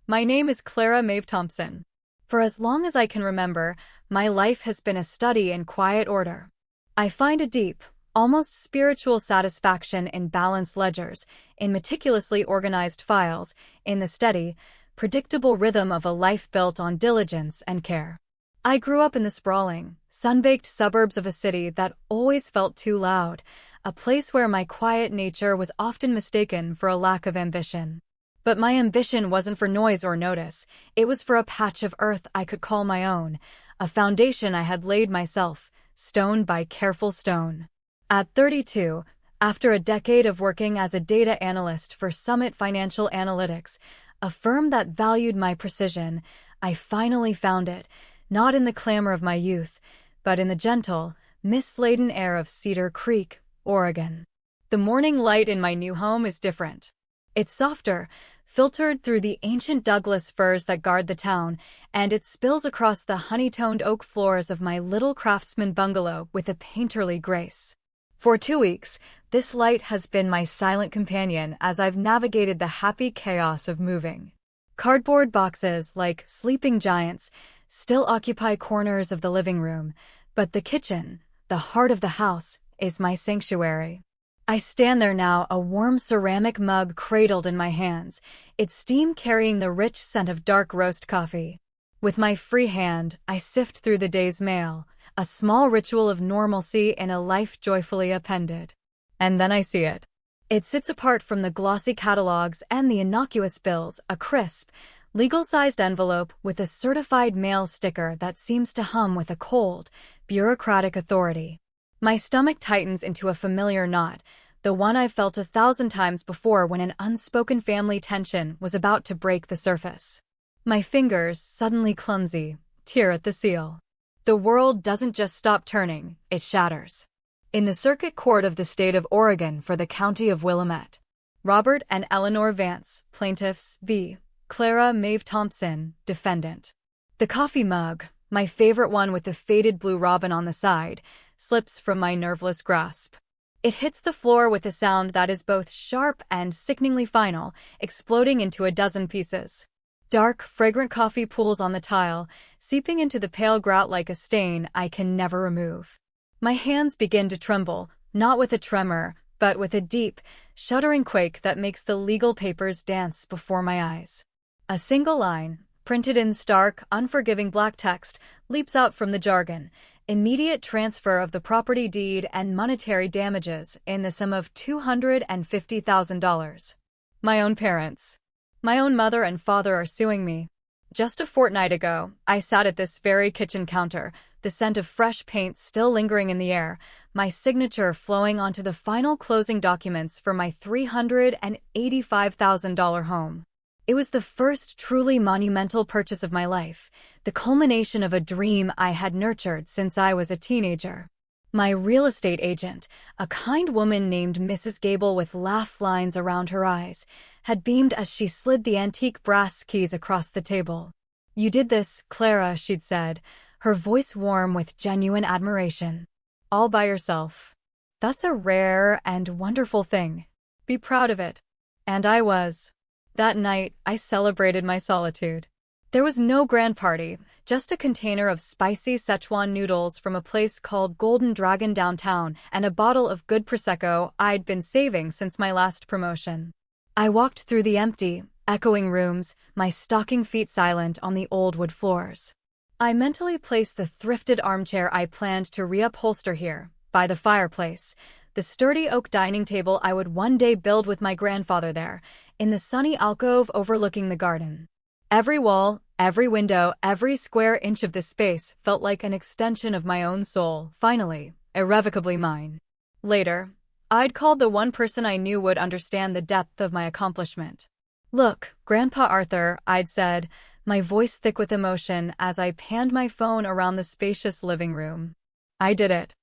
My name is Clara Maeve Thompson. For as long as I can remember, my life has been a study in quiet order. I find a deep, almost spiritual satisfaction in balanced ledgers, in meticulously organized files, in the steady, predictable rhythm of a life built on diligence and care. I grew up in the sprawling, sun-baked suburbs of a city that always felt too loud, a place where my quiet nature was often mistaken for a lack of ambition. But my ambition wasn't for noise or notice, it was for a patch of earth I could call my own, a foundation I had laid myself, stone by careful stone. At 32, after a decade of working as a data analyst for Summit Financial Analytics, a firm that valued my precision, I finally found it, not in the clamor of my youth, but in the gentle, mist-laden air of Cedar Creek, Oregon. The morning light in my new home is different. It's softer, filtered through the ancient Douglas firs that guard the town, and it spills across the honey-toned oak floors of my little craftsman bungalow with a painterly grace. For 2 weeks, this light has been my silent companion as I've navigated the happy chaos of moving. Cardboard boxes, like sleeping giants, still occupy corners of the living room, but the kitchen, the heart of the house, is my sanctuary. I stand there now, a warm ceramic mug cradled in my hands, its steam carrying the rich scent of dark roast coffee. With my free hand, I sift through the day's mail, a small ritual of normalcy in a life joyfully appended. And then I see it. It sits apart from the glossy catalogs and the innocuous bills, a crisp, legal-sized envelope with a certified mail sticker that seems to hum with a cold, bureaucratic authority. My stomach tightens into a familiar knot, the one I've felt 1,000 times before when an unspoken family tension was about to break the surface. My fingers, suddenly clumsy, tear at the seal. The world doesn't just stop turning, it shatters. In the Circuit Court of the State of Oregon for the County of Willamette, Robert and Eleanor Vance, plaintiffs, v. Clara Maeve Thompson, defendant. The coffee mug, my favorite one with the faded blue robin on the side, slips from my nerveless grasp. It hits the floor with a sound that is both sharp and sickeningly final, exploding into a dozen pieces. Dark, fragrant coffee pools on the tile, seeping into the pale grout like a stain I can never remove. My hands begin to tremble, not with a tremor, but with a deep, shuddering quake that makes the legal papers dance before my eyes. A single line, printed in stark, unforgiving black text, leaps out from the jargon: immediate transfer of the property deed and monetary damages in the sum of $250,000. My own parents. My own mother and father are suing me. Just a fortnight ago, I sat at this very kitchen counter, the scent of fresh paint still lingering in the air, my signature flowing onto the final closing documents for my $385,000 home. It was the first truly monumental purchase of my life, the culmination of a dream I had nurtured since I was a teenager. My real estate agent, a kind woman named Mrs. Gable with laugh lines around her eyes, had beamed as she slid the antique brass keys across the table. "You did this, Clara," she'd said, her voice warm with genuine admiration. "All by yourself. That's a rare and wonderful thing. Be proud of it." And I was. That night, I celebrated my solitude. There was no grand party, just a container of spicy Szechuan noodles from a place called Golden Dragon downtown and a bottle of good Prosecco I'd been saving since my last promotion. I walked through the empty, echoing rooms, my stocking feet silent on the old wood floors. I mentally placed the thrifted armchair I planned to reupholster here, by the fireplace, the sturdy oak dining table I would one day build with my grandfather there, in the sunny alcove overlooking the garden. Every wall, every window, every square inch of this space felt like an extension of my own soul, finally, irrevocably mine. Later, I'd called the one person I knew would understand the depth of my accomplishment. "Look, Grandpa Arthur," I'd said, my voice thick with emotion as I panned my phone around the spacious living room. I did it.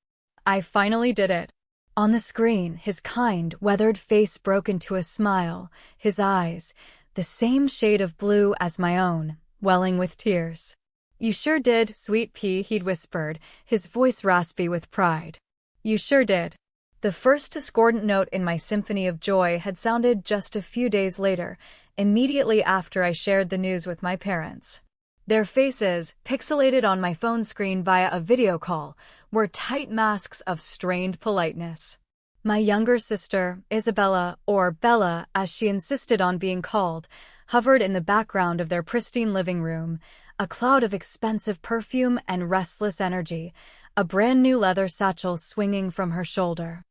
I finally did it. On the screen, his kind, weathered face broke into a smile, his eyes, the same shade of blue as my own, welling with tears. "You sure did, sweet pea," he'd whispered, his voice raspy with pride. "You sure did. The first discordant note in my symphony of joy had sounded just a few days later, immediately after I shared the news with my parents. Their faces, pixelated on my phone screen via a video call, were tight masks of strained politeness. My younger sister, Isabella, or Bella as she insisted on being called, hovered in the background of their pristine living room, a cloud of expensive perfume and restless energy, a brand-new leather satchel swinging from her shoulder.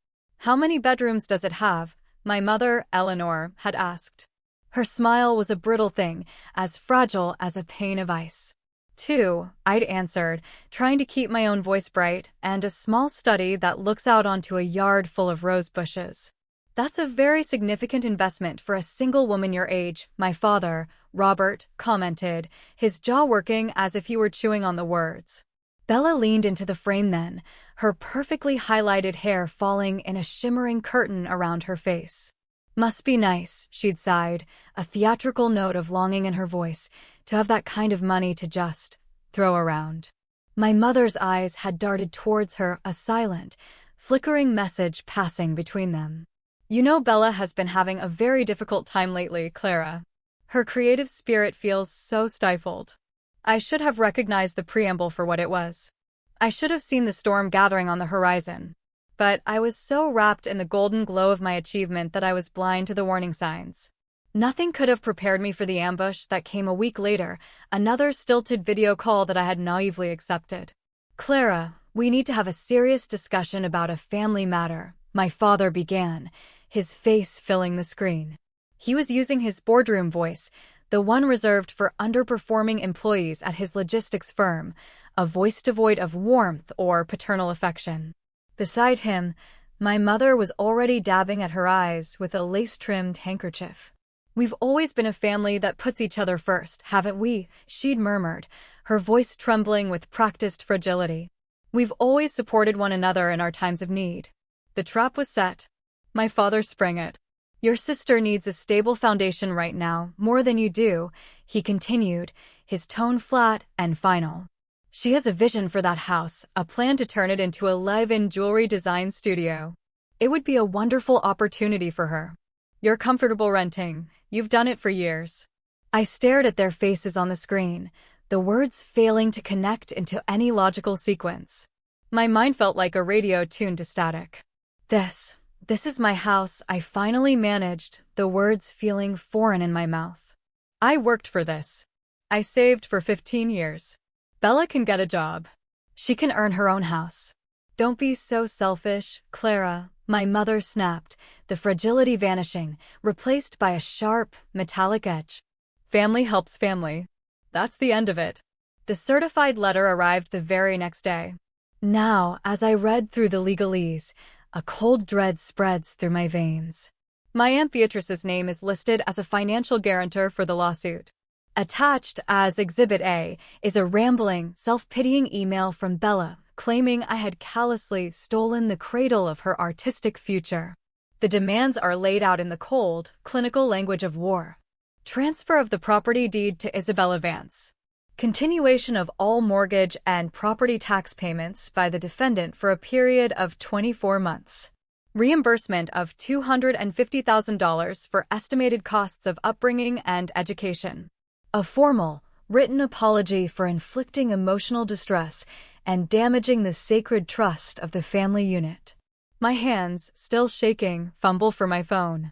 "How many bedrooms does it have?" my mother, Eleanor, had asked. Her smile was a brittle thing, as fragile as a pane of ice. "Two," I'd answered, trying to keep my own voice bright, "and a small study that looks out onto a yard full of rose bushes." "That's a very significant investment for a single woman your age," my father, Robert, commented, his jaw working as if he were chewing on the words. Bella leaned into the frame then, her perfectly highlighted hair falling in a shimmering curtain around her face. "Must be nice," she'd sighed, a theatrical note of longing in her voice, to have that kind of money to just throw around. My mother's eyes had darted towards her, a silent, flickering message passing between them. "You know Bella has been having a very difficult time lately, Clara. Her creative spirit feels so stifled." I should have recognized the preamble for what it was. I should have seen the storm gathering on the horizon. But I was so wrapped in the golden glow of my achievement that I was blind to the warning signs. Nothing could have prepared me for the ambush that came a week later, another stilted video call that I had naively accepted. "Clara, we need to have a serious discussion about a family matter," my father began, his face filling the screen. He was using his boardroom voice, the one reserved for underperforming employees at his logistics firm, a voice devoid of warmth or paternal affection. Beside him, my mother was already dabbing at her eyes with a lace-trimmed handkerchief. "We've always been a family that puts each other first, haven't we?" she'd murmured, her voice trembling with practiced fragility. "We've always supported one another in our times of need." The trap was set. My father sprang it. "Your sister needs a stable foundation right now, more than you do," he continued, his tone flat and final. "She has a vision for that house, a plan to turn it into a live-in jewelry design studio. It would be a wonderful opportunity for her. You're comfortable renting. You've done it for years." I stared at their faces on the screen, the words failing to connect into any logical sequence. My mind felt like a radio tuned to static. This is my house," I finally managed, the words feeling foreign in my mouth. "I worked for this. I saved for 15 years. Bella can get a job. She can earn her own house." "Don't be so selfish, Clara," my mother snapped, the fragility vanishing, replaced by a sharp, metallic edge. "Family helps family. That's the end of it." The certified letter arrived the very next day. Now, as I read through the legalese, a cold dread spreads through my veins. My Aunt Beatrice's name is listed as a financial guarantor for the lawsuit. Attached as Exhibit A is a rambling, self-pitying email from Bella, claiming I had callously stolen the cradle of her artistic future. The demands are laid out in the cold, clinical language of war. Transfer of the property deed to Isabella Vance. Continuation of all mortgage and property tax payments by the defendant for a period of 24 months. Reimbursement of $250,000 for estimated costs of upbringing and education. A formal, written apology for inflicting emotional distress and damaging the sacred trust of the family unit. My hands, still shaking, fumble for my phone.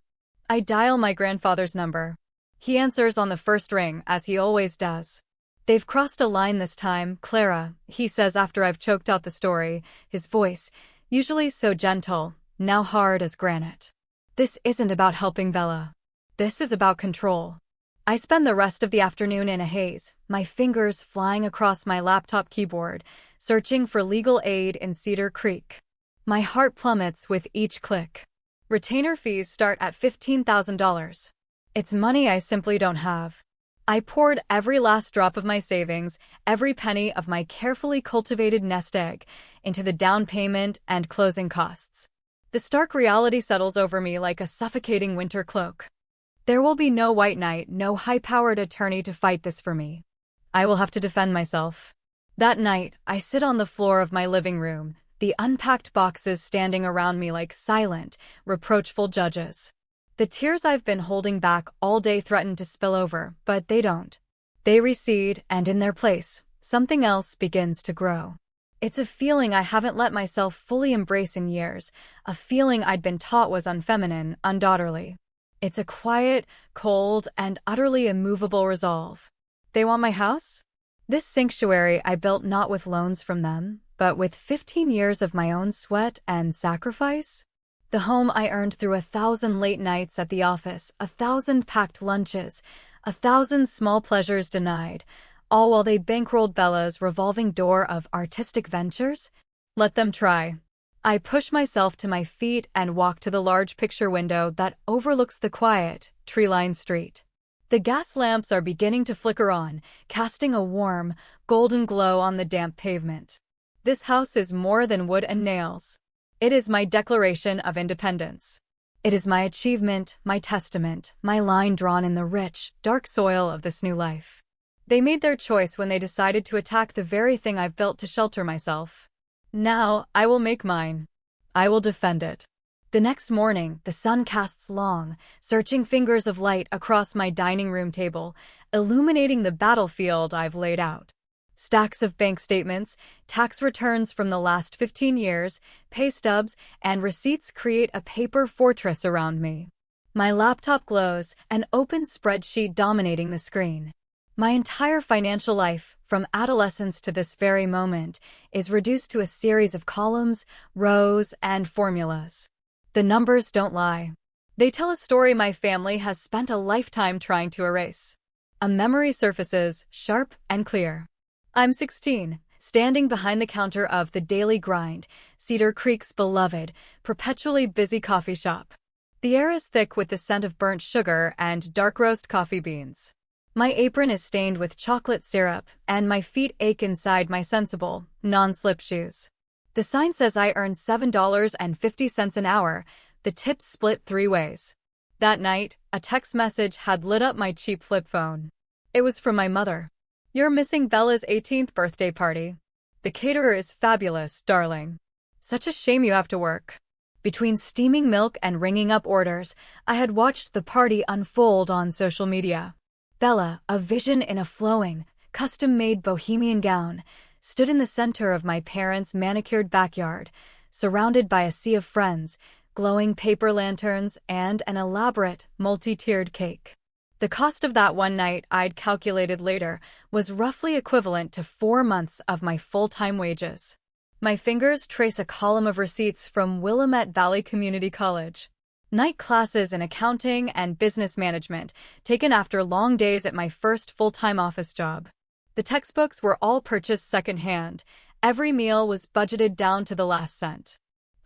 I dial my grandfather's number. He answers on the first ring, as he always does. "They've crossed a line this time, Clara," he says after I've choked out the story, his voice, usually so gentle, now hard as granite. "This isn't about helping Bella. This is about control." I spend the rest of the afternoon in a haze, my fingers flying across my laptop keyboard, searching for legal aid in Cedar Creek. My heart plummets with each click. Retainer fees start at $15,000. It's money I simply don't have. I poured every last drop of my savings, every penny of my carefully cultivated nest egg, into the down payment and closing costs. The stark reality settles over me like a suffocating winter cloak. There will be no white knight, no high-powered attorney to fight this for me. I will have to defend myself. That night, I sit on the floor of my living room, the unpacked boxes standing around me like silent, reproachful judges. The tears I've been holding back all day threaten to spill over, but they don't. They recede, and in their place, something else begins to grow. It's a feeling I haven't let myself fully embrace in years, a feeling I'd been taught was unfeminine, undaughterly. It's a quiet, cold, and utterly immovable resolve. They want my house? This sanctuary I built not with loans from them, but with 15 years of my own sweat and sacrifice? The home I earned through 1,000 late nights at the office, 1,000 packed lunches, 1,000 small pleasures denied, all while they bankrolled Bella's revolving door of artistic ventures? Let them try. I push myself to my feet and walk to the large picture window that overlooks the quiet, tree-lined street. The gas lamps are beginning to flicker on, casting a warm, golden glow on the damp pavement. This house is more than wood and nails. It is my declaration of independence. It is my achievement, my testament, my line drawn in the rich, dark soil of this new life. They made their choice when they decided to attack the very thing I've built to shelter myself. Now, I will make mine. I will defend it. The next morning, the sun casts long, searching fingers of light across my dining room table, illuminating the battlefield I've laid out. Stacks of bank statements, tax returns from the last 15 years, pay stubs, and receipts create a paper fortress around me. My laptop glows, an open spreadsheet dominating the screen. My entire financial life, from adolescence to this very moment, is reduced to a series of columns, rows, and formulas. The numbers don't lie. They tell a story my family has spent a lifetime trying to erase. A memory surfaces, sharp and clear. I'm 16, standing behind the counter of The Daily Grind, Cedar Creek's beloved, perpetually busy coffee shop. The air is thick with the scent of burnt sugar and dark roast coffee beans. My apron is stained with chocolate syrup, and my feet ache inside my sensible, non-slip shoes. The sign says I earn $7.50 an hour, the tips split 3 ways. That night, a text message had lit up my cheap flip phone. It was from my mother. "You're missing Bella's 18th birthday party. The caterer is fabulous, darling. Such a shame you have to work." Between steaming milk and ringing up orders, I had watched the party unfold on social media. Bella, a vision in a flowing, custom-made bohemian gown, stood in the center of my parents' manicured backyard, surrounded by a sea of friends, glowing paper lanterns, and an elaborate, multi-tiered cake. The cost of that one night, I'd calculated later, was roughly equivalent to 4 months of my full-time wages. My fingers trace a column of receipts from Willamette Valley Community College. Night classes in accounting and business management, taken after long days at my first full-time office job. The textbooks were all purchased secondhand. Every meal was budgeted down to the last cent.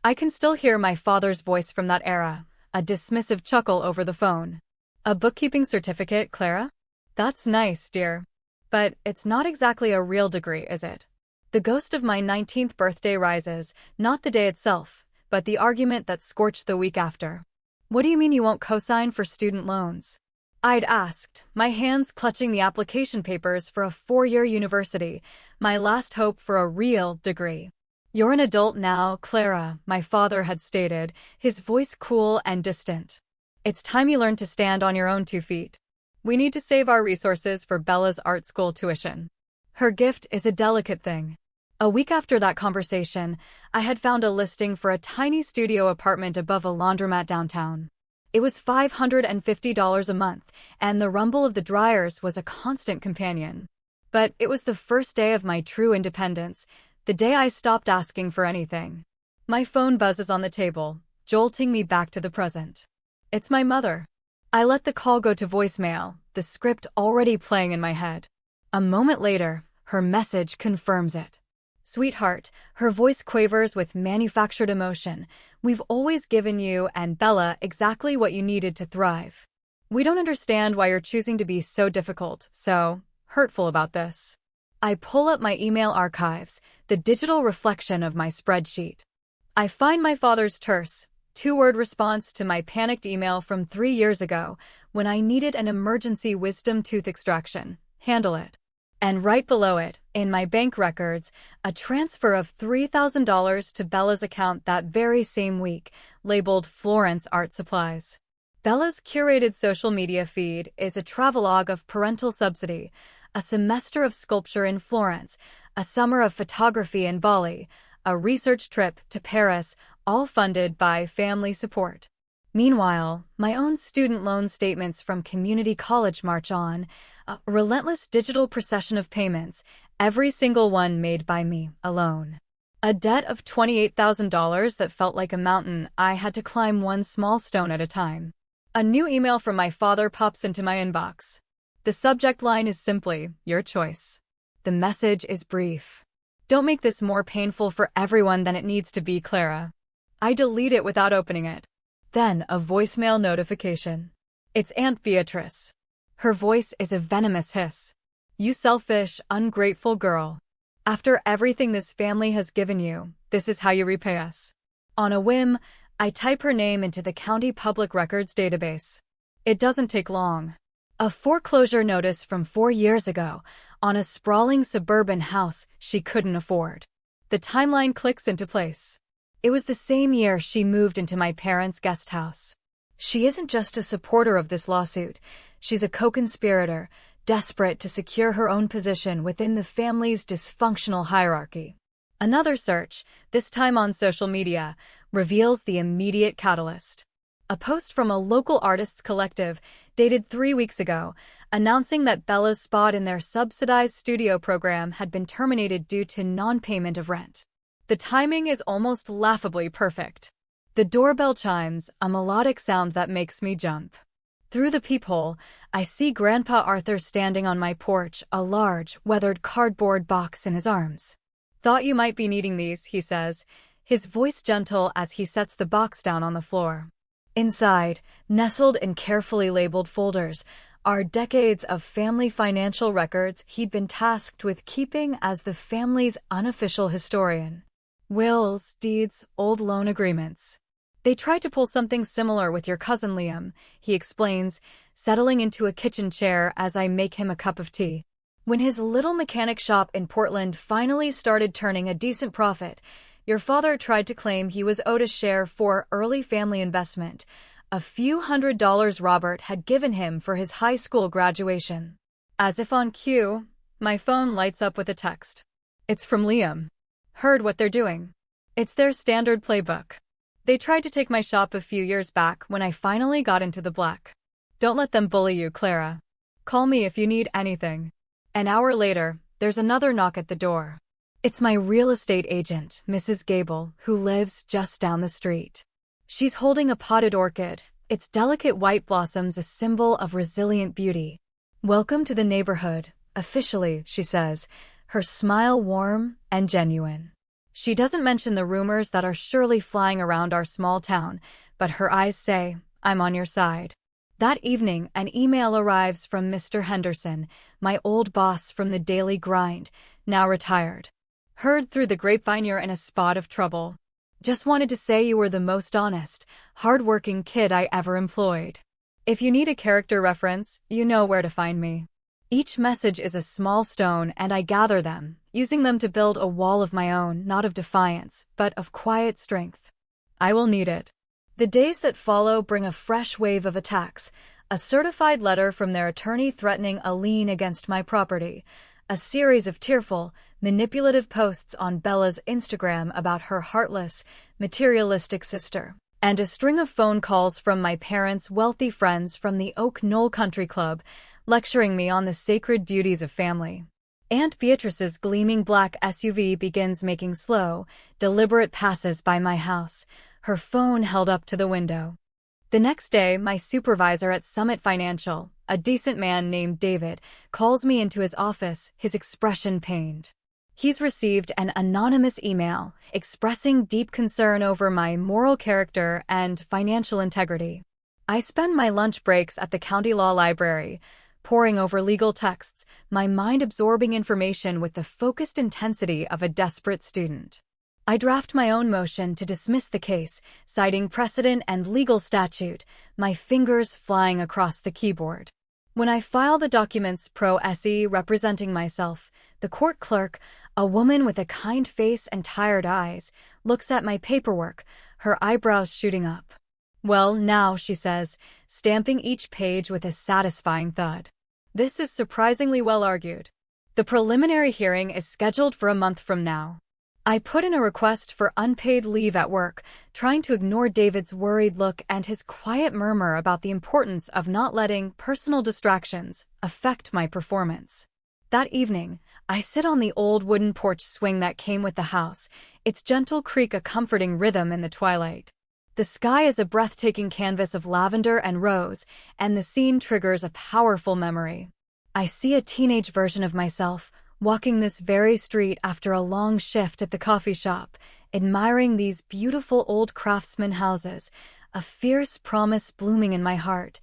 I can still hear my father's voice from that era, a dismissive chuckle over the phone. "A bookkeeping certificate, Clara? That's nice, dear. But it's not exactly a real degree, is it?" The ghost of my 19th birthday rises, not the day itself, but the argument that scorched the week after. "What do you mean you won't co-sign for student loans?" I'd asked, my hands clutching the application papers for a 4-year university, my last hope for a real degree. "You're an adult now, Clara," my father had stated, his voice cool and distant. "It's time you learned to stand on your own 2 feet. We need to save our resources for Bella's art school tuition. Her gift is a delicate thing." A week after that conversation, I had found a listing for a tiny studio apartment above a laundromat downtown. It was $550 a month, and the rumble of the dryers was a constant companion. But it was the first day of my true independence, the day I stopped asking for anything. My phone buzzes on the table, jolting me back to the present. It's my mother. I let the call go to voicemail, the script already playing in my head. A moment later, her message confirms it. "Sweetheart," her voice quavers with manufactured emotion, "we've always given you and Bella exactly what you needed to thrive. We don't understand why you're choosing to be so difficult, so hurtful about this." I pull up my email archives, the digital reflection of my spreadsheet. I find my father's terse, 2-word response to my panicked email from 3 years ago when I needed an emergency wisdom tooth extraction. "Handle it." And right below it, in my bank records, a transfer of $3,000 to Bella's account that very same week, labeled Florence Art Supplies. Bella's curated social media feed is a travelogue of parental subsidy, a semester of sculpture in Florence, a summer of photography in Bali, a research trip to Paris, all funded by family support. Meanwhile, my own student loan statements from community college march on, a relentless digital procession of payments, every single one made by me alone. A debt of $28,000 that felt like a mountain I had to climb one small stone at a time. A new email from my father pops into my inbox. The subject line is simply, "Your choice." The message is brief. "Don't make this more painful for everyone than it needs to be, Clara." I delete it without opening it. Then a voicemail notification. It's Aunt Beatrice. Her voice is a venomous hiss. "You selfish, ungrateful girl. After everything this family has given you, this is how you repay us." On a whim, I type her name into the county public records database. It doesn't take long. A foreclosure notice from 4 years ago on a sprawling suburban house she couldn't afford. The timeline clicks into place. It was the same year she moved into my parents' guest house. She isn't just a supporter of this lawsuit, she's a co-conspirator, desperate to secure her own position within the family's dysfunctional hierarchy. Another search, this time on social media, reveals the immediate catalyst. A post from a local artists collective, dated 3 weeks ago, announcing that Bella's spot in their subsidized studio program had been terminated due to non-payment of rent. The timing is almost laughably perfect. The doorbell chimes, a melodic sound that makes me jump. Through the peephole, I see Grandpa Arthur standing on my porch, a large, weathered cardboard box in his arms. "Thought you might be needing these," he says, his voice gentle as he sets the box down on the floor. Inside, nestled in carefully labeled folders, are decades of family financial records he'd been tasked with keeping as the family's unofficial historian. Wills, deeds, old loan agreements. "They tried to pull something similar with your cousin Liam," he explains, settling into a kitchen chair as I make him a cup of tea. "When his little mechanic shop in Portland finally started turning a decent profit, your father tried to claim he was owed a share for early family investment, a few $100s Robert had given him for his high school graduation." As if on cue, my phone lights up with a text. It's from Liam. "Heard what they're doing. It's their standard playbook. They tried to take my shop a few years back when I finally got into the black. Don't let them bully you, Clara. Call me if you need anything." An hour later, there's another knock at the door. It's my real estate agent, Mrs. Gable, who lives just down the street. She's holding a potted orchid, its delicate white blossoms a symbol of resilient beauty. "Welcome to the neighborhood, officially," she says, her smile warm and genuine. She doesn't mention the rumors that are surely flying around our small town, but her eyes say, "I'm on your side." That evening, an email arrives from Mr. Henderson, my old boss from the daily grind, now retired. "Heard through the grapevine you're in a spot of trouble. Just wanted to say you were the most honest, hard-working kid I ever employed. If you need a character reference, you know where to find me." Each message is a small stone, and I gather them, using them to build a wall of my own, not of defiance, but of quiet strength. I will need it. The days that follow bring a fresh wave of attacks, a certified letter from their attorney threatening a lien against my property, a series of tearful, manipulative posts on Bella's Instagram about her heartless, materialistic sister, and a string of phone calls from my parents' wealthy friends from the Oak Knoll Country Club, lecturing me on the sacred duties of family. Aunt Beatrice's gleaming black SUV begins making slow, deliberate passes by my house, her phone held up to the window. The next day, my supervisor at Summit Financial, a decent man named David, calls me into his office, his expression pained. He's received an anonymous email expressing deep concern over my moral character and financial integrity. I spend my lunch breaks at the county law library, poring over legal texts, my mind absorbing information with the focused intensity of a desperate student. I draft my own motion to dismiss the case, citing precedent and legal statute, my fingers flying across the keyboard. When I file the documents pro se representing myself, the court clerk, a woman with a kind face and tired eyes, looks at my paperwork, her eyebrows shooting up. "Well, now," she says, stamping each page with a satisfying thud. "This is surprisingly well argued. The preliminary hearing is scheduled for a month from now." I put in a request for unpaid leave at work, trying to ignore David's worried look and his quiet murmur about the importance of not letting personal distractions affect my performance. That evening, I sit on the old wooden porch swing that came with the house, its gentle creak a comforting rhythm in the twilight. The sky is a breathtaking canvas of lavender and rose, and the scene triggers a powerful memory. I see a teenage version of myself, walking this very street after a long shift at the coffee shop, admiring these beautiful old craftsman houses, a fierce promise blooming in my heart.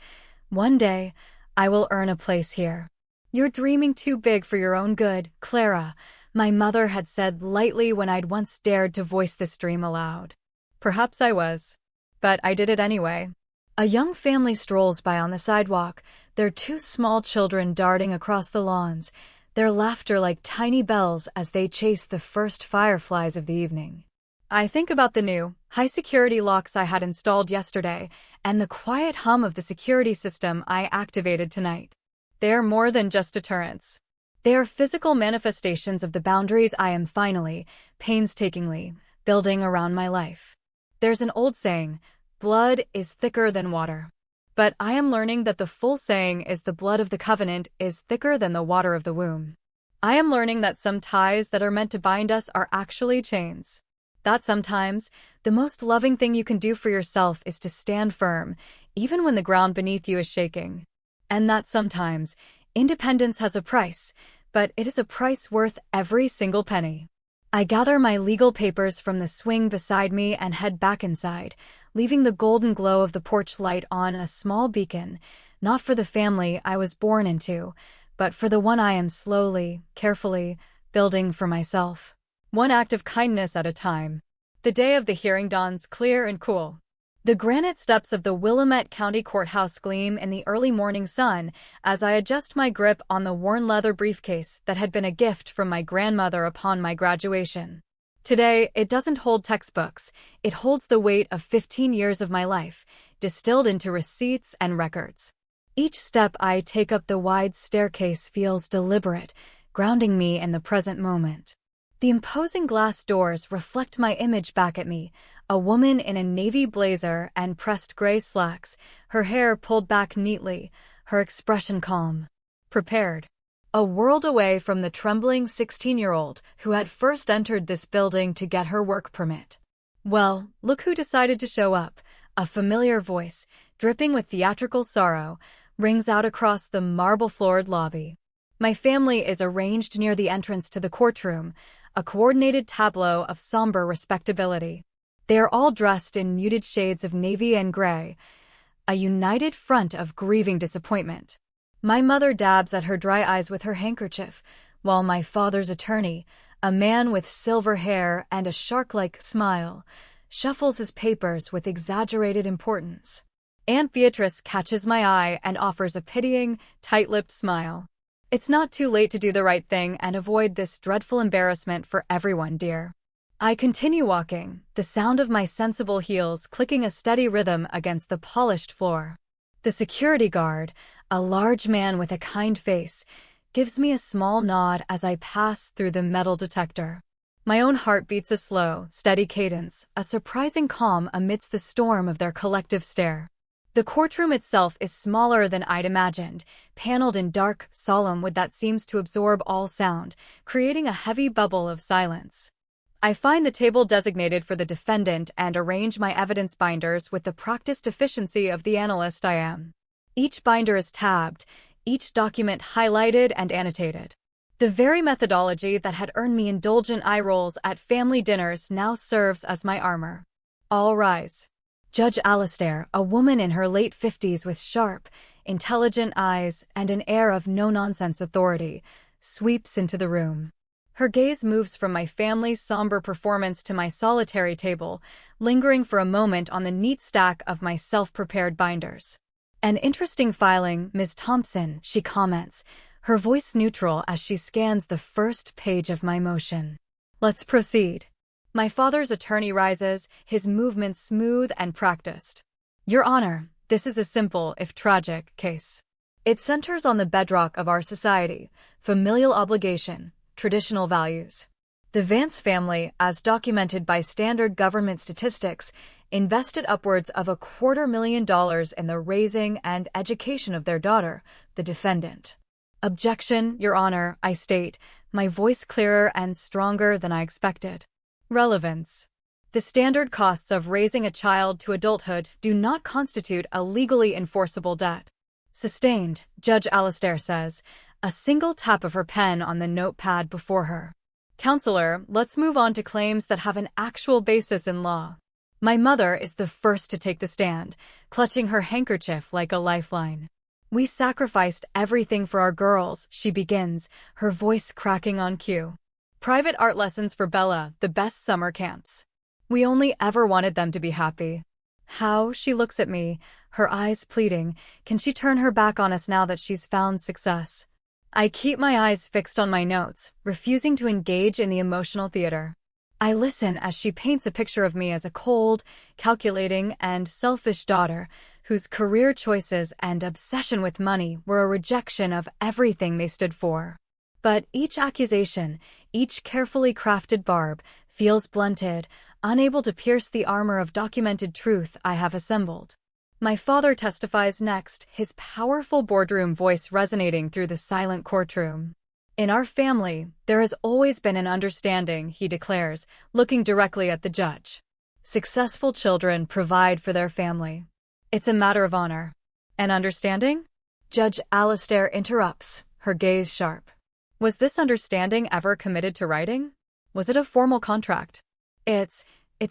One day, I will earn a place here. "You're dreaming too big for your own good, Clara," my mother had said lightly when I'd once dared to voice this dream aloud. Perhaps I was, but I did it anyway. A young family strolls by on the sidewalk, their two small children darting across the lawns, their laughter like tiny bells as they chase the first fireflies of the evening. I think about the new, high-security locks I had installed yesterday and the quiet hum of the security system I activated tonight. They're more than just deterrents. They are physical manifestations of the boundaries I am finally, painstakingly, building around my life. There's an old saying, blood is thicker than water. But I am learning that the full saying is the blood of the covenant is thicker than the water of the womb. I am learning that some ties that are meant to bind us are actually chains. That sometimes, the most loving thing you can do for yourself is to stand firm, even when the ground beneath you is shaking. And that sometimes, independence has a price, but it is a price worth every single penny. I gather my legal papers from the swing beside me and head back inside, leaving the golden glow of the porch light on a small beacon, not for the family I was born into, but for the one I am slowly, carefully, building for myself. One act of kindness at a time. The day of the hearing dawns clear and cool. The granite steps of the Willamette County Courthouse gleam in the early morning sun as I adjust my grip on the worn leather briefcase that had been a gift from my grandmother upon my graduation. Today, it doesn't hold textbooks, it holds the weight of 15 years of my life, distilled into receipts and records. Each step I take up the wide staircase feels deliberate, grounding me in the present moment. The imposing glass doors reflect my image back at me, a woman in a navy blazer and pressed gray slacks, her hair pulled back neatly, her expression calm. Prepared. A world away from the trembling 16-year-old who had first entered this building to get her work permit. Well, look who decided to show up. A familiar voice, dripping with theatrical sorrow, rings out across the marble-floored lobby. My family is arranged near the entrance to the courtroom, a coordinated tableau of somber respectability. They are all dressed in muted shades of navy and gray, a united front of grieving disappointment. My mother dabs at her dry eyes with her handkerchief, while my father's attorney, a man with silver hair and a shark-like smile, shuffles his papers with exaggerated importance. Aunt Beatrice catches my eye and offers a pitying, tight-lipped smile. "It's not too late to do the right thing and avoid this dreadful embarrassment for everyone, dear." I continue walking, the sound of my sensible heels clicking a steady rhythm against the polished floor. The security guard, a large man with a kind face, gives me a small nod as I pass through the metal detector. My own heart beats a slow, steady cadence, a surprising calm amidst the storm of their collective stare. The courtroom itself is smaller than I'd imagined, paneled in dark, solemn wood that seems to absorb all sound, creating a heavy bubble of silence. I find the table designated for the defendant and arrange my evidence binders with the practiced efficiency of the analyst I am. Each binder is tabbed, each document highlighted and annotated. The very methodology that had earned me indulgent eye rolls at family dinners now serves as my armor. All rise. Judge Alastair, a woman in her late 50s with sharp, intelligent eyes and an air of no-nonsense authority, sweeps into the room. Her gaze moves from my family's somber performance to my solitary table, lingering for a moment on the neat stack of my self-prepared binders. An interesting filing, Ms. Thompson, she comments, her voice neutral as she scans the first page of my motion. Let's proceed. My father's attorney rises, his movements smooth and practiced. Your Honor, this is a simple, if tragic, case. It centers on the bedrock of our society, familial obligation, traditional values. The Vance family, as documented by standard government statistics, invested upwards of $250,000 in the raising and education of their daughter, the defendant. Objection, Your Honor, I state, my voice clearer and stronger than I expected. Relevance. The standard costs of raising a child to adulthood do not constitute a legally enforceable debt. Sustained, Judge Alastair says, a single tap of her pen on the notepad before her. Counselor, let's move on to claims that have an actual basis in law. My mother is the first to take the stand, clutching her handkerchief like a lifeline. We sacrificed everything for our girls, she begins, her voice cracking on cue. Private art lessons for Bella, the best summer camps. We only ever wanted them to be happy. How, she looks at me, her eyes pleading, can she turn her back on us now that she's found success? I keep my eyes fixed on my notes, refusing to engage in the emotional theater. I listen as she paints a picture of me as a cold, calculating, and selfish daughter whose career choices and obsession with money were a rejection of everything they stood for. But each accusation, each carefully crafted barb, feels blunted, unable to pierce the armor of documented truth I have assembled. My father testifies next, his powerful boardroom voice resonating through the silent courtroom. In our family, there has always been an understanding, he declares, looking directly at the judge. Successful children provide for their family. It's a matter of honor. An understanding? Judge Alastair interrupts, her gaze sharp. Was this understanding ever committed to writing? Was it a formal contract? It's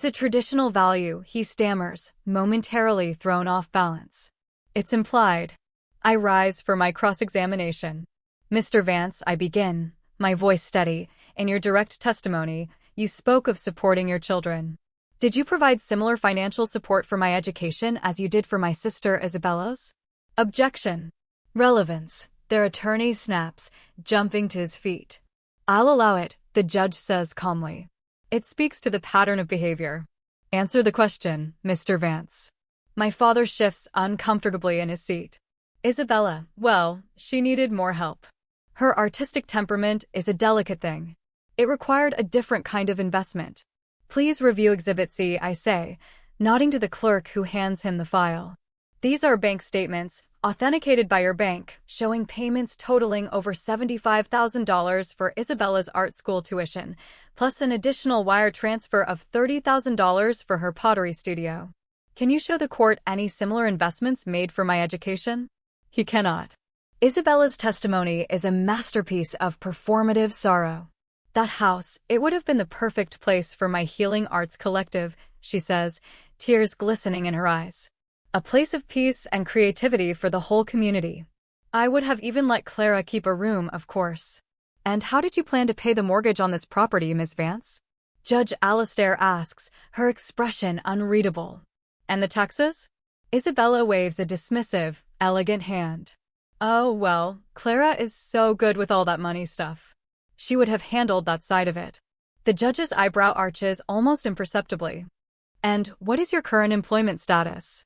a traditional value, he stammers, momentarily thrown off balance. It's implied. I rise for my cross-examination. Mr. Vance, I begin, my voice steady. In your direct testimony, you spoke of supporting your children. Did you provide similar financial support for my education as you did for my sister Isabella's? Objection. Relevance. Their attorney snaps, jumping to his feet. I'll allow it, the judge says calmly. It speaks to the pattern of behavior. Answer the question, Mr. Vance. My father shifts uncomfortably in his seat. Isabella, well, she needed more help. Her artistic temperament is a delicate thing. It required a different kind of investment. Please review Exhibit C, I say, nodding to the clerk who hands him the file. These are bank statements, authenticated by your bank, showing payments totaling over $75,000 for Isabella's art school tuition, plus an additional wire transfer of $30,000 for her pottery studio. Can you show the court any similar investments made for my education? He cannot. Isabella's testimony is a masterpiece of performative sorrow. That house, it would have been the perfect place for my healing arts collective, she says, tears glistening in her eyes. A place of peace and creativity for the whole community. I would have even let Clara keep a room, of course. And how did you plan to pay the mortgage on this property, Miss Vance? Judge Alastair asks, her expression unreadable. And the taxes? Isabella waves a dismissive, elegant hand. Oh, well, Clara is so good with all that money stuff. She would have handled that side of it. The judge's eyebrow arches almost imperceptibly. And what is your current employment status?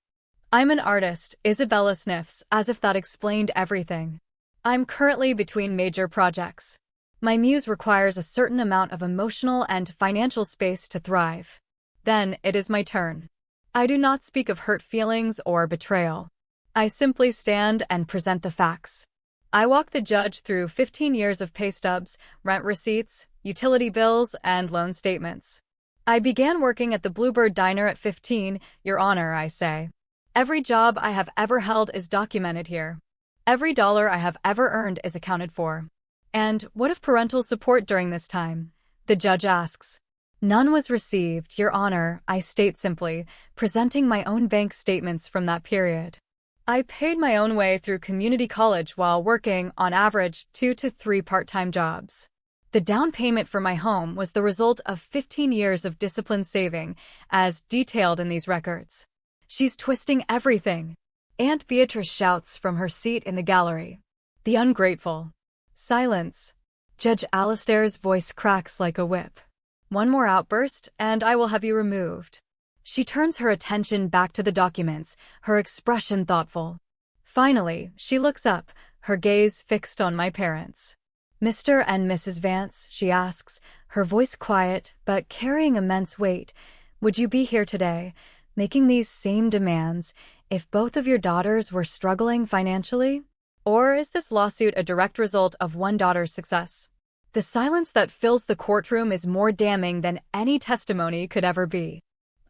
I'm an artist, Isabella sniffs, as if that explained everything. I'm currently between major projects. My muse requires a certain amount of emotional and financial space to thrive. Then it is my turn. I do not speak of hurt feelings or betrayal. I simply stand and present the facts. I walk the judge through 15 years of pay stubs, rent receipts, utility bills, and loan statements. I began working at the Bluebird Diner at 15, Your Honor, I say. Every job I have ever held is documented here. Every dollar I have ever earned is accounted for. And what of parental support during this time? The judge asks. None was received, Your Honor, I state simply, presenting my own bank statements from that period. I paid my own way through community college while working, on average, 2 to 3 part-time jobs. The down payment for my home was the result of 15 years of disciplined saving, as detailed in these records. She's twisting everything. Aunt Beatrice shouts from her seat in the gallery. The ungrateful. Silence. Judge Alistair's voice cracks like a whip. One more outburst, and I will have you removed. She turns her attention back to the documents, her expression thoughtful. Finally, she looks up, her gaze fixed on my parents. Mr. and Mrs. Vance, she asks, her voice quiet but carrying immense weight, would you be here today, making these same demands, if both of your daughters were struggling financially? Or is this lawsuit a direct result of one daughter's success? The silence that fills the courtroom is more damning than any testimony could ever be.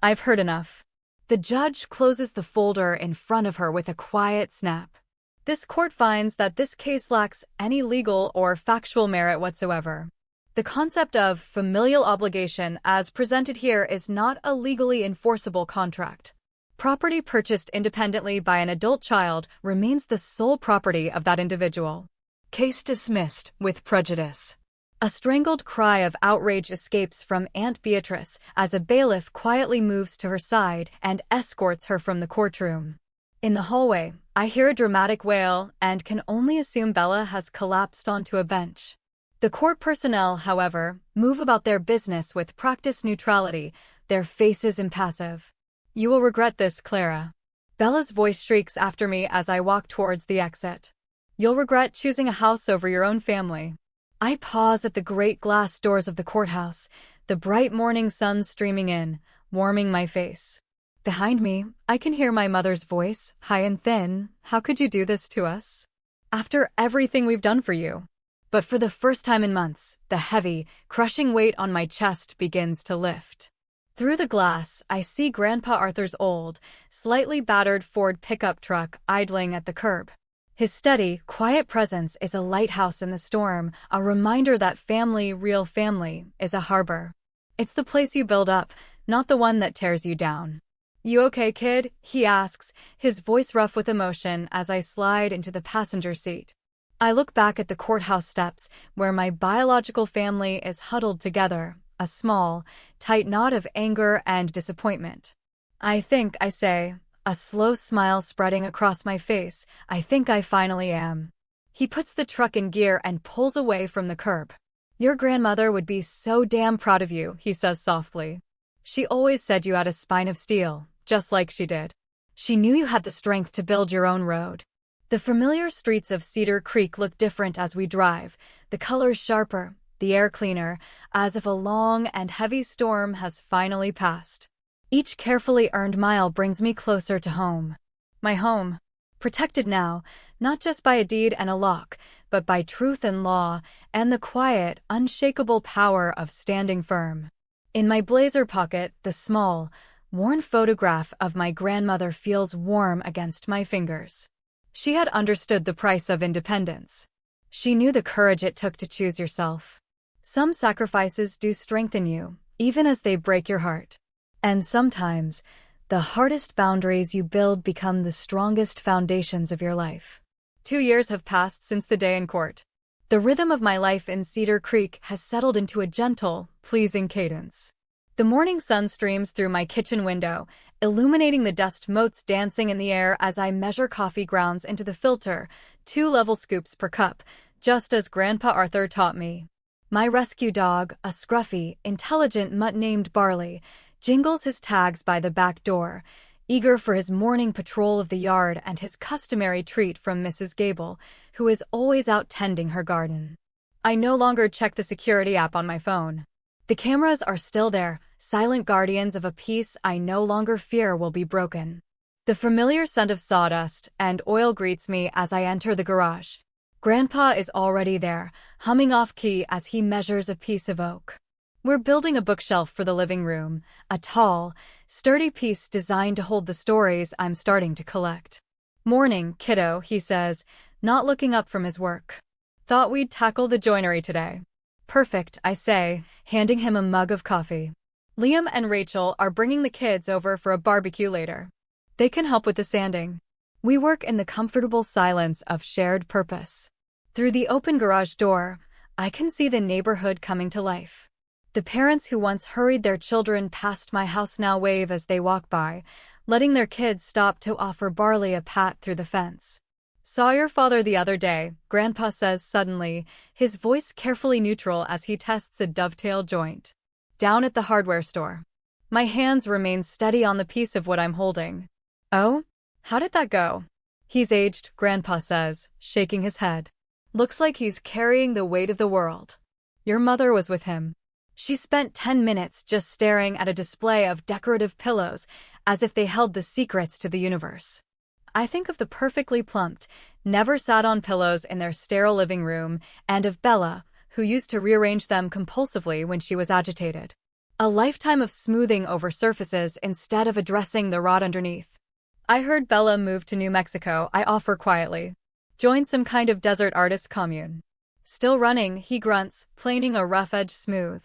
I've heard enough. The judge closes the folder in front of her with a quiet snap. This court finds that this case lacks any legal or factual merit whatsoever. The concept of familial obligation as presented here is not a legally enforceable contract. Property purchased independently by an adult child remains the sole property of that individual. Case dismissed with prejudice. A strangled cry of outrage escapes from Aunt Beatrice as a bailiff quietly moves to her side and escorts her from the courtroom. In the hallway, I hear a dramatic wail and can only assume Bella has collapsed onto a bench. The court personnel, however, move about their business with practiced neutrality, their faces impassive. You will regret this, Clara. Bella's voice shrieks after me as I walk towards the exit. You'll regret choosing a house over your own family. I pause at the great glass doors of the courthouse, the bright morning sun streaming in, warming my face. Behind me, I can hear my mother's voice, high and thin. How could you do this to us? After everything we've done for you. But for the first time in months, the heavy, crushing weight on my chest begins to lift. Through the glass, I see Grandpa Arthur's old, slightly battered Ford pickup truck idling at the curb. His steady, quiet presence is a lighthouse in the storm, a reminder that family, real family, is a harbor. It's the place you build up, not the one that tears you down. You okay, kid? He asks, his voice rough with emotion as I slide into the passenger seat. I look back at the courthouse steps, where my biological family is huddled together, a small, tight knot of anger and disappointment. I say, a slow smile spreading across my face, I think I finally am. He puts the truck in gear and pulls away from the curb. Your grandmother would be so damn proud of you, he says softly. She always said you had a spine of steel, just like she did. She knew you had the strength to build your own road. The familiar streets of Cedar Creek look different as we drive, the colors sharper, the air cleaner, as if a long and heavy storm has finally passed. Each carefully earned mile brings me closer to home. My home. Protected now, not just by a deed and a lock, but by truth and law, and the quiet, unshakable power of standing firm. In my blazer pocket, the small, worn photograph of my grandmother feels warm against my fingers. She had understood the price of independence. She knew the courage it took to choose yourself. Some sacrifices do strengthen you, even as they break your heart. And sometimes, the hardest boundaries you build become the strongest foundations of your life. 2 years have passed since the day in court. The rhythm of my life in Cedar Creek has settled into a gentle, pleasing cadence. The morning sun streams through my kitchen window, illuminating the dust motes dancing in the air as I measure coffee grounds into the filter, 2 level scoops per cup, just as Grandpa Arthur taught me. My rescue dog, a scruffy, intelligent mutt named Barley, jingles his tags by the back door, eager for his morning patrol of the yard and his customary treat from Mrs. Gable, who is always out tending her garden. I no longer check the security app on my phone. The cameras are still there, silent guardians of a peace I no longer fear will be broken. The familiar scent of sawdust and oil greets me as I enter the garage. Grandpa is already there, humming off-key as he measures a piece of oak. We're building a bookshelf for the living room, a tall, sturdy piece designed to hold the stories I'm starting to collect. Morning, kiddo, he says, not looking up from his work. Thought we'd tackle the joinery today. Perfect, I say, handing him a mug of coffee. Liam and Rachel are bringing the kids over for a barbecue later. They can help with the sanding. We work in the comfortable silence of shared purpose. Through the open garage door, I can see the neighborhood coming to life. The parents who once hurried their children past my house now wave as they walk by, letting their kids stop to offer Barley a pat through the fence. "Saw your father the other day," Grandpa says suddenly, his voice carefully neutral as he tests a dovetail joint. "Down at the hardware store." My hands remain steady on the piece of what I'm holding. "Oh? How did that go?" "He's aged," Grandpa says, shaking his head. "Looks like he's carrying the weight of the world." "Your mother was with him." She spent 10 minutes just staring at a display of decorative pillows, as if they held the secrets to the universe. I think of the perfectly plumped, never sat on pillows in their sterile living room, and of Bella, who used to rearrange them compulsively when she was agitated. A lifetime of smoothing over surfaces instead of addressing the rot underneath. "I heard Bella moved to New Mexico," I offer quietly. "Joined some kind of desert artist commune." "Still running," he grunts, planing a rough edge smooth.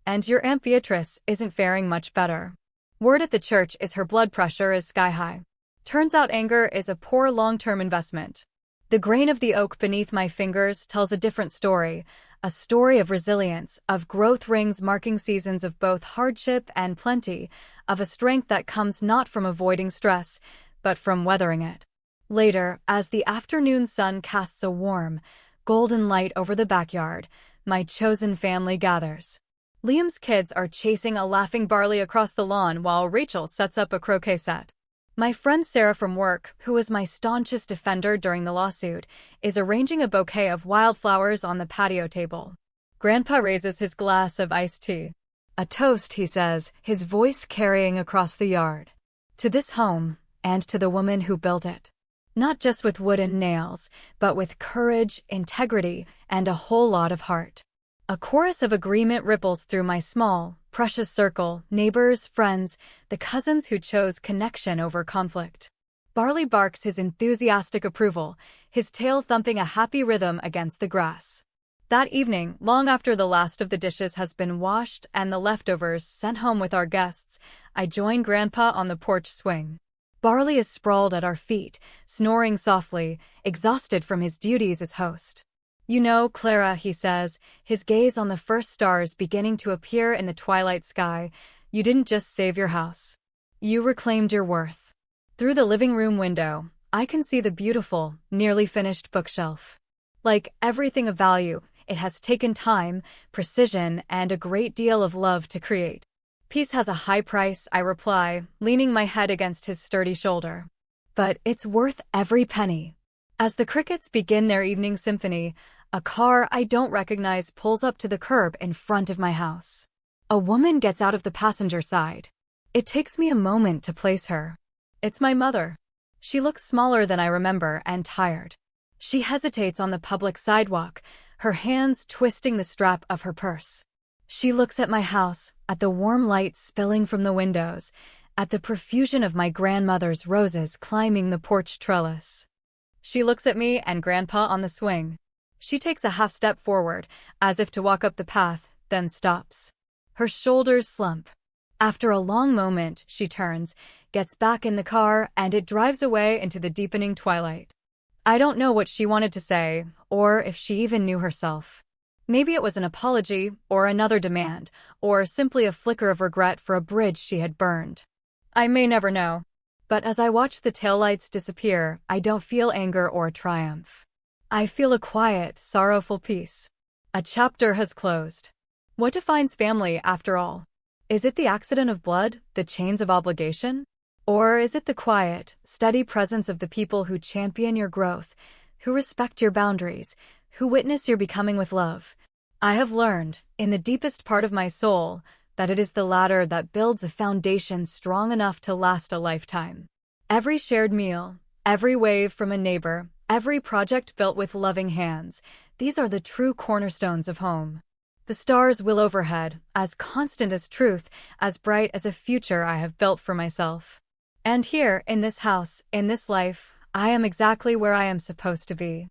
"And your Aunt Beatrice isn't faring much better. Word at the church is her blood pressure is sky high. Turns out anger is a poor long-term investment." The grain of the oak beneath my fingers tells a different story, a story of resilience, of growth rings marking seasons of both hardship and plenty, of a strength that comes not from avoiding stress, but from weathering it. Later, as the afternoon sun casts a warm, golden light over the backyard, my chosen family gathers. Liam's kids are chasing a laughing Barley across the lawn while Rachel sets up a croquet set. My friend Sarah from work, who was my staunchest defender during the lawsuit, is arranging a bouquet of wildflowers on the patio table. Grandpa raises his glass of iced tea. "A toast," he says, his voice carrying across the yard. "To this home, and to the woman who built it. Not just with wood and nails, but with courage, integrity, and a whole lot of heart." A chorus of agreement ripples through my small, precious circle, neighbors, friends, the cousins who chose connection over conflict. Barley barks his enthusiastic approval, his tail thumping a happy rhythm against the grass. That evening, long after the last of the dishes has been washed and the leftovers sent home with our guests, I join Grandpa on the porch swing. Barley is sprawled at our feet, snoring softly, exhausted from his duties as host. "You know, Clara," he says, his gaze on the first stars beginning to appear in the twilight sky, "you didn't just save your house. You reclaimed your worth." Through the living room window, I can see the beautiful, nearly finished bookshelf. Like everything of value, it has taken time, precision, and a great deal of love to create. "Peace has a high price," I reply, leaning my head against his sturdy shoulder. "But it's worth every penny." As the crickets begin their evening symphony, a car I don't recognize pulls up to the curb in front of my house. A woman gets out of the passenger side. It takes me a moment to place her. It's my mother. She looks smaller than I remember and tired. She hesitates on the public sidewalk, her hands twisting the strap of her purse. She looks at my house, at the warm light spilling from the windows, at the profusion of my grandmother's roses climbing the porch trellis. She looks at me and Grandpa on the swing. She takes a half step forward, as if to walk up the path, then stops. Her shoulders slump. After a long moment, she turns, gets back in the car, and it drives away into the deepening twilight. I don't know what she wanted to say, or if she even knew herself. Maybe it was an apology, or another demand, or simply a flicker of regret for a bridge she had burned. I may never know. But as I watch the taillights disappear, I don't feel anger or triumph. I feel a quiet, sorrowful peace. A chapter has closed. What defines family, after all? Is it the accident of blood, the chains of obligation? Or is it the quiet, steady presence of the people who champion your growth, who respect your boundaries, who witness your becoming with love? I have learned, in the deepest part of my soul, that it is the latter that builds a foundation strong enough to last a lifetime. Every shared meal, every wave from a neighbor, every project built with loving hands, these are the true cornerstones of home. The stars will overhead, as constant as truth, as bright as a future I have built for myself. And here, in this house, in this life, I am exactly where I am supposed to be.